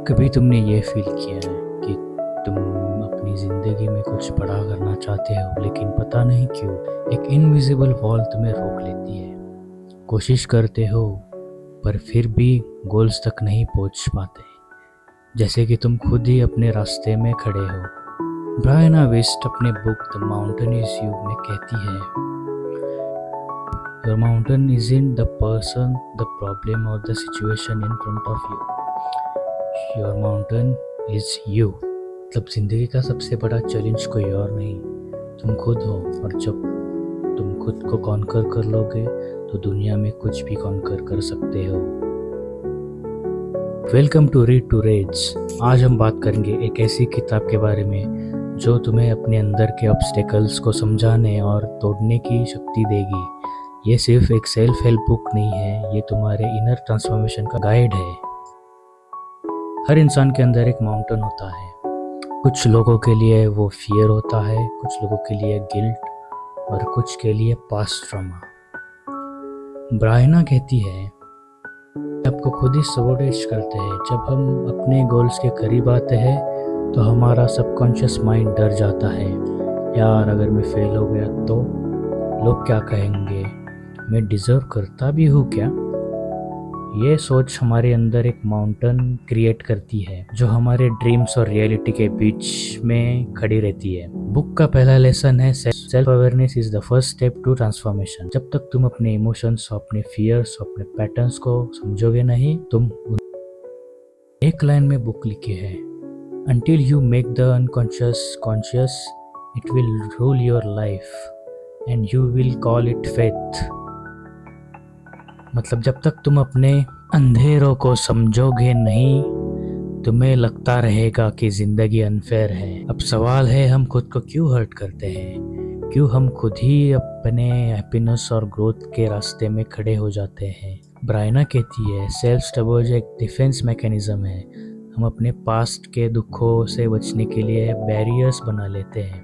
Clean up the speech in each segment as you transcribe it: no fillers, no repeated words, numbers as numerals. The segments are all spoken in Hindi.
कभी तुमने ये फील किया है कि तुम अपनी ज़िंदगी में कुछ बड़ा करना चाहते हो लेकिन पता नहीं क्यों एक इनविजिबल वॉल तुम्हें रोक लेती है। कोशिश करते हो पर फिर भी गोल्स तक नहीं पहुंच पाते, जैसे कि तुम खुद ही अपने रास्ते में खड़े हो। ब्रायना वेस्ट अपने book the mountain is you में कहती है, your mountain is in the person, the problem और the situation in front of you, your mountain is you. मतलब जिंदगी का सबसे बड़ा चैलेंज कोई और नहीं, तुम खुद हो। और जब तुम खुद को कॉन्कर कर लोगे तो दुनिया में कुछ भी कॉन्कर कर सकते हो। Welcome to read to raise. आज हम बात करेंगे एक ऐसी किताब के बारे में जो तुम्हें अपने अंदर के ऑब्स्टेकल्स को समझाने और तोड़ने की शक्ति देगी। ये सिर्फ एक सेल्फ हेल्प बुक नहीं है, ये तुम्हारे इनर ट्रांसफॉर्मेशन का गाइड है। हर इंसान के अंदर एक माउंटेन होता है। कुछ लोगों के लिए वो फियर होता है, कुछ लोगों के लिए गिल्ट और कुछ के लिए पास्ट ट्रॉमा। ब्रायना कहती है, आपको खुद ही सबोटेज करते हैं। जब हम अपने गोल्स के करीब आते हैं तो हमारा सबकॉन्शियस माइंड डर जाता है, यार अगर मैं फेल हो गया तो लोग क्या कहेंगे, मैं डिज़र्व करता भी हूँ क्या। ये सोच हमारे अंदर एक माउंटेन क्रिएट करती है जो हमारे ड्रीम्स और रियलिटी के बीच में खड़ी रहती है। बुक का पहला लेसन है, self awareness is the first step to transformation. जब तक तुम अपने इमोशंस, अपने फियर्स, अपने पैटर्न्स को समझोगे नहीं, तुम एक लाइन में बुक लिखी है, until you make the unconscious conscious, it will rule your life and you will call it faith। मतलब जब तक तुम अपने अंधेरों को समझोगे नहीं, तुम्हें लगता रहेगा कि ज़िंदगी अनफेयर है। अब सवाल है, हम खुद को क्यों हर्ट करते हैं? क्यों हम खुद ही अपने हैप्पीनेस और ग्रोथ के रास्ते में खड़े हो जाते हैं? ब्रायना कहती है, सेल्फ सैबोटेज एक डिफेंस मैकेनिज्म है। हम अपने पास्ट के दुखों से बचने के लिए बैरियर्स बना लेते हैं।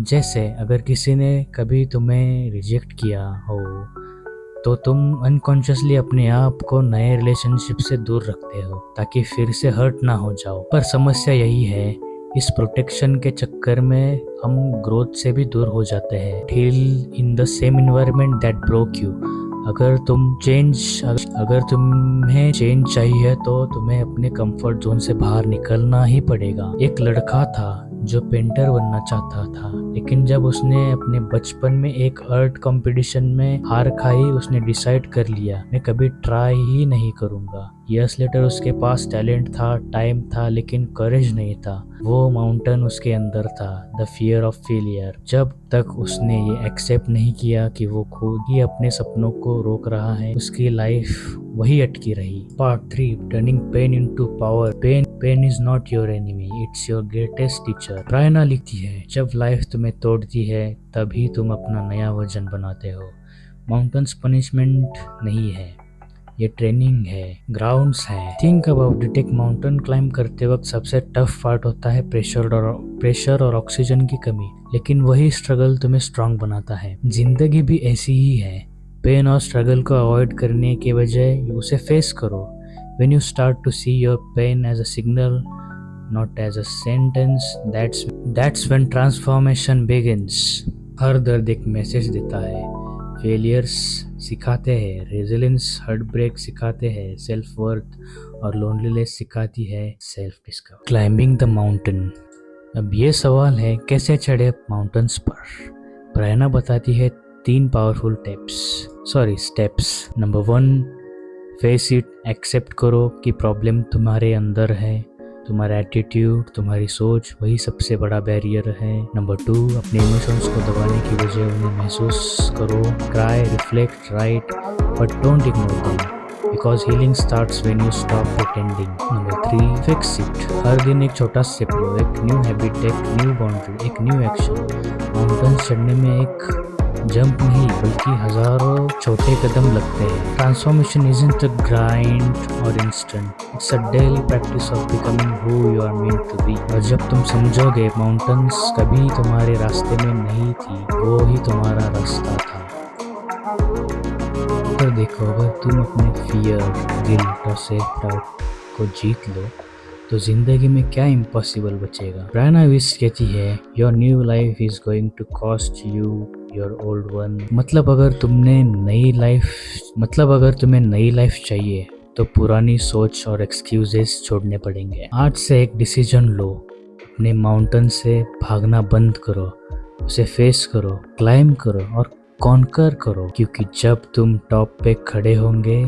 जैसे अगर किसी ने कभी तुम्हें रिजेक्ट किया हो तो तुम अनकॉन्शियसली अपने आप को नए रिलेशनशिप से दूर रखते हो ताकि फिर से हर्ट ना हो जाओ। पर समस्या यही है, इस प्रोटेक्शन के चक्कर में हम ग्रोथ से भी दूर हो जाते हैं। Heal in the same environment that broke you. अगर तुम्हें चेंज चाहिए तो तुम्हें अपने कंफर्ट जोन से बाहर निकलना ही पड़ेगा। एक लड़का था जो पेंटर बनना चाहता था, लेकिन जब उसने अपने बचपन में एक आर्ट कंपटीशन में हार खाई, उसने डिसाइड कर लिया मैं कभी ट्राई ही नहीं करूँगा। ईयर्स लेटर उसके पास टैलेंट था, टाइम था, लेकिन करेज नहीं था। वो माउंटेन उसके अंदर था, द फियर ऑफ फेलियर। जब तक उसने ये एक्सेप्ट नहीं किया कि वो खुद ही अपने सपनों को रोक रहा है, उसकी लाइफ वही अटकी रही। Part 3, turning pain into power. Pain is not your enemy, it's your greatest teacher. Brianna लिखती है, जब लाइफ तुम्हें तोड़ती है तभी तुम अपना नया वर्जन बनाते हो। माउंटेन्स पनिशमेंट नहीं है, ये ट्रेनिंग है, ग्राउंड्स है। थिंक अबाउट इट, एक माउंटेन क्लाइंब करते वक्त सबसे टफ पार्ट होता है प्रेशर और ऑक्सीजन की कमी, लेकिन वही स्ट्रगल तुम्हें स्ट्रांग बनाता है। जिंदगी भी ऐसी ही है, पेन और स्ट्रगल को अवॉइड करने के बजाय उसे फेस करो। When you start to see your pain as a signal, not as a sentence, that's when transformation begins। हर दर्द एक मैसेज देता है। फेलियर्स सिखाते हैं रेजिलियंस, हार्ट ब्रेक सिखाते हैं सेल्फ वर्थ और लोनलीनेस सिखाती है self discover. Climbing the mountain. अब ये सवाल है, कैसे चढ़े माउंटेन्स पर? ब्रायना बताती है 3 powerful steps. Number 1, face it, accept करो कि प्रॉब्लम तुम्हारे अंदर है। तुम्हारा एटीट्यूड, तुम्हारी सोच वही सबसे बड़ा बैरियर है। नंबर 2, अपने इमोशंस को दबाने की बजाय उन्हें महसूस करो। Cry, reflect, right, but don't ignore them, because healing starts when you stop pretending. Number 3, fix it. हर दिन एक छोटा स्टेप लो, एक न्यू हैबिट, एक न्यू बाउंड्री, एक न्यू एक्शन। माउंटेन्स चढ़ने में एक जंप नहीं बल्कि हजारों छोटे कदम लगते हैं। ट्रांसफॉर्मेशन इजंट अ ग्राइंड और instant, it's a daily practice of becoming who you are meant to be. और जब तुम समझोगे माउंटेन्स कभी तुम्हारे रास्ते में नहीं थी, वो ही तुम्हारा रास्ता था। अगर देखो, अगर तुम अपने फियर, गिल्ट और सेल्फ डाउट को जीत लो तो जिंदगी में क्या इम्पॉसिबल बचेगा। ब्रायना विश कहती है your new life is going to cost you your old one. मतलब अगर तुम्हें नई लाइफ चाहिए तो पुरानी सोच और एक्सक्यूजेस छोड़ने पड़ेंगे। आज से एक डिसीजन लो, अपने माउंटेन से भागना बंद करो, उसे फेस करो, क्लाइम करो और कॉन्कर करो, क्योंकि जब तुम टॉप पे खड़े होंगे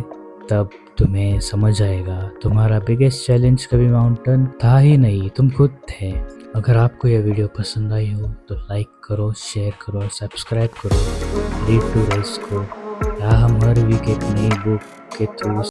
तब तुम्हें समझ आएगा तुम्हारा बिगेस्ट चैलेंज कभी माउंटेन था ही नहीं, तुम खुद थे। अगर आपको यह वीडियो पसंद आई हो तो लाइक करो, शेयर करो और सब्सक्राइब करो रीड टू राइस को। यहाँ हम हर वीक एक नई बुक के थ्रू